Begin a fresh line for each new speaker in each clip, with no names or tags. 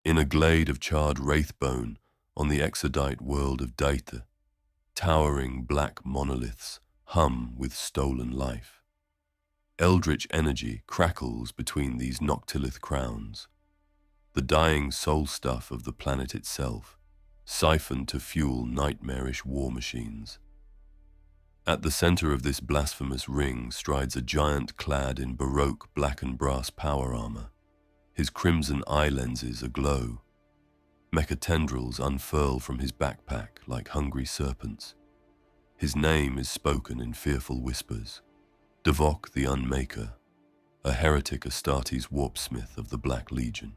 In a glade of charred wraithbone on the exodite world of Daethe, towering black monoliths hum with stolen life. Eldritch energy crackles between these Noctilith Crowns, the dying soul stuff of the planet itself, siphoned to fuel nightmarish war machines. At the center of this blasphemous ring strides a giant clad in Baroque black and brass power armor, his crimson eye lenses aglow. Mecha tendrils unfurl from his backpack like hungry serpents. His name is spoken in fearful whispers. Davok the Unmaker, a heretic Astartes Warpsmith of the Black Legion.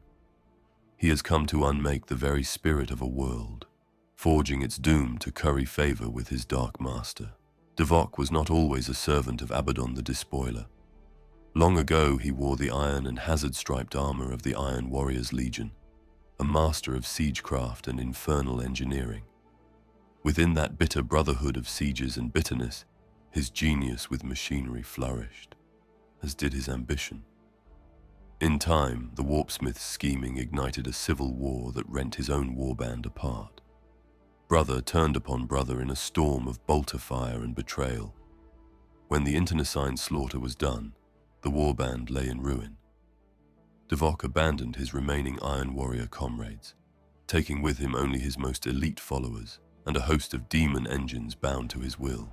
He has come to unmake the very spirit of a world, forging its doom to curry favor with his dark master. Davok was not always a servant of Abaddon the Despoiler. Long ago he wore the iron and hazard-striped armor of the Iron Warriors Legion, a master of siegecraft and infernal engineering. Within that bitter brotherhood of sieges and bitterness, his genius with machinery flourished, as did his ambition. In time, the Warpsmith's scheming ignited a civil war that rent his own warband apart. Brother turned upon brother in a storm of bolter fire and betrayal. When the internecine slaughter was done, the warband lay in ruin. Davok abandoned his remaining Iron Warrior comrades, taking with him only his most elite followers and a host of demon engines bound to his will.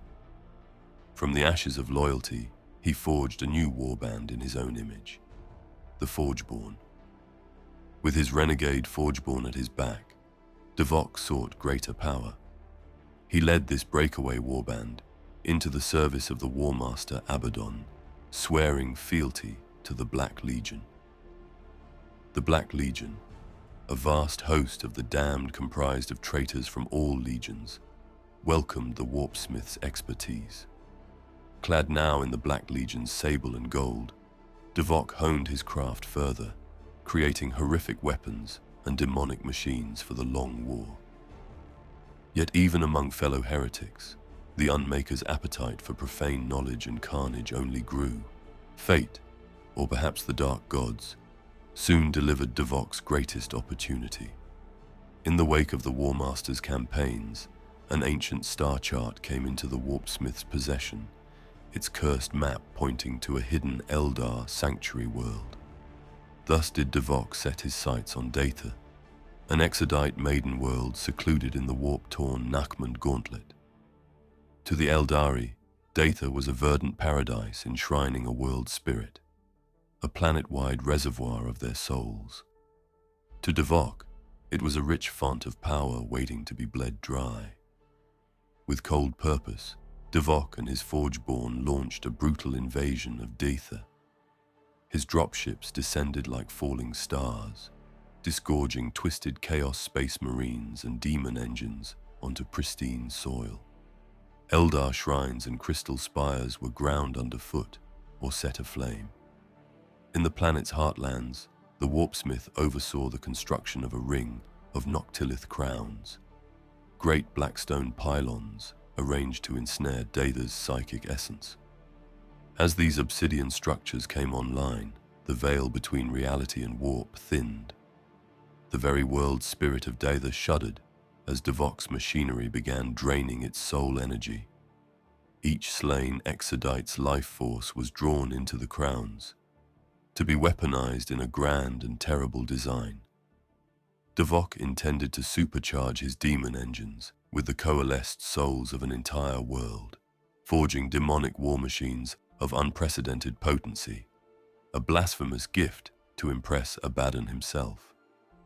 From the ashes of loyalty, he forged a new warband in his own image, the Forgeborn. With his renegade Forgeborn at his back, Davok sought greater power. He led this breakaway warband into the service of the Warmaster Abaddon, swearing fealty to the Black Legion. The Black Legion, a vast host of the damned comprised of traitors from all legions, welcomed the Warpsmith's expertise. Clad now in the Black Legion's sable and gold, Davok honed his craft further, creating horrific weapons and demonic machines for the long war. Yet even among fellow heretics, the Unmaker's appetite for profane knowledge and carnage only grew. Fate, or perhaps the dark gods, soon delivered Davok's greatest opportunity. In the wake of the Warmaster's campaigns, an ancient star chart came into the Warpsmith's possession, its cursed map pointing to a hidden Eldar sanctuary world. Thus did Davok set his sights on Daethe, an exodite maiden world secluded in the warp-torn Nachmund Gauntlet. To the Eldari, Daethe was a verdant paradise enshrining a world spirit, a planet-wide reservoir of their souls. To Davok, it was a rich font of power waiting to be bled dry. With cold purpose, Davok and his Forgeborn launched a brutal invasion of Daethe. His dropships descended like falling stars, disgorging twisted Chaos Space Marines and demon engines onto pristine soil. Eldar shrines and crystal spires were ground underfoot or set aflame. In the planet's heartlands, the Warpsmith oversaw the construction of a ring of Noctilith Crowns, great blackstone pylons arranged to ensnare Daethe's psychic essence. As these obsidian structures came online, the veil between reality and warp thinned. The very world spirit of Daethe shuddered as Davok's machinery began draining its soul energy. Each slain exodite's life force was drawn into the crowns, to be weaponized in a grand and terrible design. Davok intended to supercharge his demon engines with the coalesced souls of an entire world, forging demonic war machines of unprecedented potency, a blasphemous gift to impress Abaddon himself.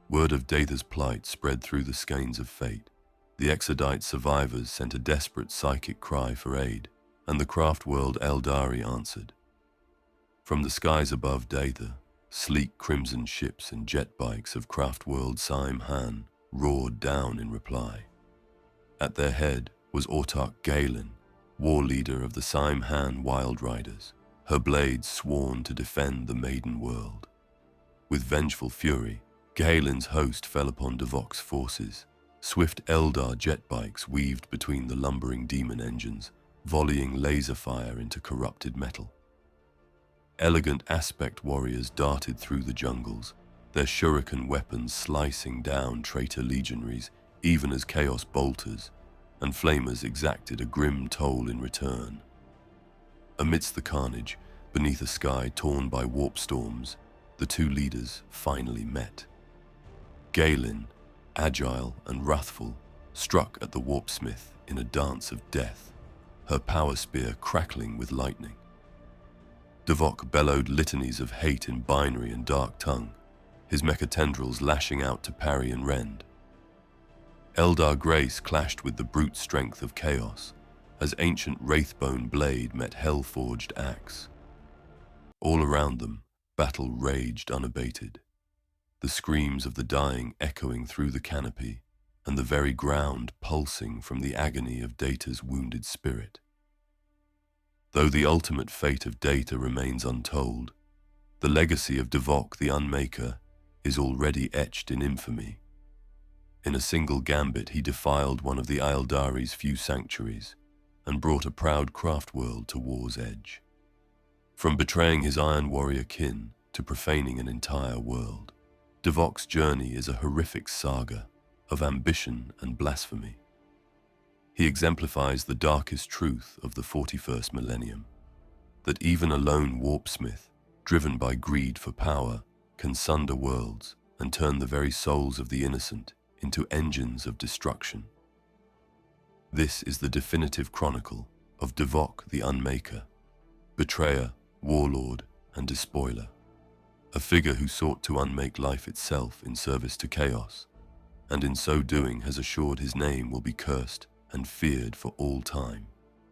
Word of Daethe's plight spread through the skeins of fate. The exodite survivors sent a desperate psychic cry for aid, and the Craftworld Eldari answered. From the skies above Daethe, sleek crimson ships and jet bikes of Craftworld Saim-Hann roared down in reply. At their head was Autarch Ghaelyn, war leader of the Saim-Hann Wild Riders, her blades sworn to defend the maiden world. With vengeful fury, Ghaelyn's host fell upon Davok's forces. Swift Eldar jet bikes weaved between the lumbering demon engines, volleying laser fire into corrupted metal. Elegant aspect warriors darted through the jungles, their shuriken weapons slicing down traitor legionaries even as chaos bolters and flamers exacted a grim toll in return. Amidst the carnage, beneath a sky torn by warp storms, the two leaders finally met. Ghaelyn, agile and wrathful, struck at the Warpsmith in a dance of death, her power spear crackling with lightning. Davok bellowed litanies of hate in binary and dark tongue, his mechatendrils lashing out to parry and rend. Eldar grace clashed with the brute strength of chaos, as ancient wraithbone blade met hell-forged axe. All around them, battle raged unabated, the screams of the dying echoing through the canopy, and the very ground pulsing from the agony of Daethe's wounded spirit. Though the ultimate fate of Daethe remains untold, the legacy of Davok the Unmaker is already etched in infamy. In a single gambit he defiled one of the Aeldari's few sanctuaries, and brought a proud craftworld to war's edge. From betraying his Iron Warrior kin to profaning an entire world, Davok's journey is a horrific saga of ambition and blasphemy. He exemplifies the darkest truth of the 41st millennium, that even a lone warpsmith, driven by greed for power, can sunder worlds and turn the very souls of the innocent into engines of destruction. This is the definitive chronicle of Davok the Unmaker, betrayer, warlord, and despoiler, a figure who sought to unmake life itself in service to chaos, and in so doing has assured his name will be cursed and feared for all time.